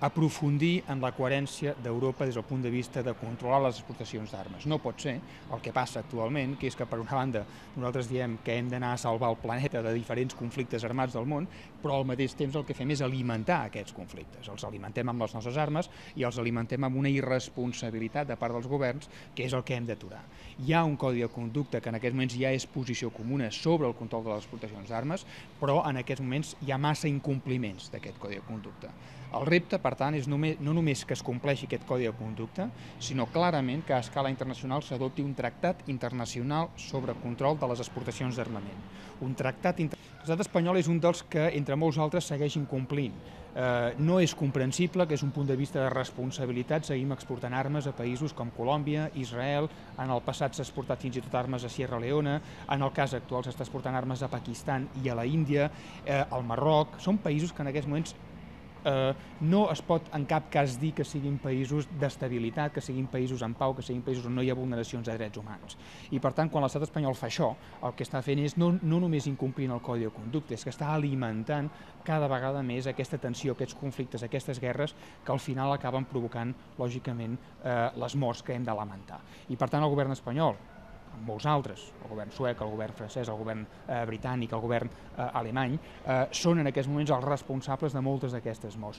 aprofundir en la coherència d'Europa des del punt de vista de controlar les exportacions d'armes. No pot ser el que passa actualment, que és que per una banda nosaltres diem que hem d'anar a salvar el planeta de diferents conflictes armats del món, però al mateix temps el que fem és alimentar aquests conflictes. Els alimentem amb les nostres armes i els alimentem amb una irresponsabilitat de part dels governs, que és el que hem d'aturar. Hi ha un codi de conducta que en aquests moments ja és posició comuna sobre el control de les exportacions d'armes, però en aquests moments hi ha massa incompliments d'aquest codi de conducta. El repte, per tant, és no només que es compleixi aquest codi de conducta, sinó clarament que a escala internacional s'adopti un tractat internacional sobre control de les exportacions d'armament. Un tractat L'estat espanyol és un dels que, entre molts altres, segueix incomplint. No és comprensible que, des d'un punt de vista de responsabilitat, seguim exportant armes a països com Colòmbia, Israel, en el passat s'ha exportat fins i tot armes a Sierra Leone, en el cas actual s'està exportant armes a Pakistan i a la Índia, al Marroc. Són països que en aquests moments no es pot en cap cas dir que siguin països d'estabilitat, que siguin països en pau, que siguin països on no hi ha vulneracions de drets humans. I per tant, quan l'estat espanyol fa això, el que està fent és no només incomplint el codi de conducta, és que està alimentant cada vegada més aquesta tensió, aquests conflictes, aquestes guerres, que al final acaben provocant, lògicament, les morts que hem de lamentar. I per tant, el govern espanyol, amb molts altres, el govern suec, el govern francès, el govern britànic, el govern alemany, són en aquests moments els responsables de moltes d'aquestes morts.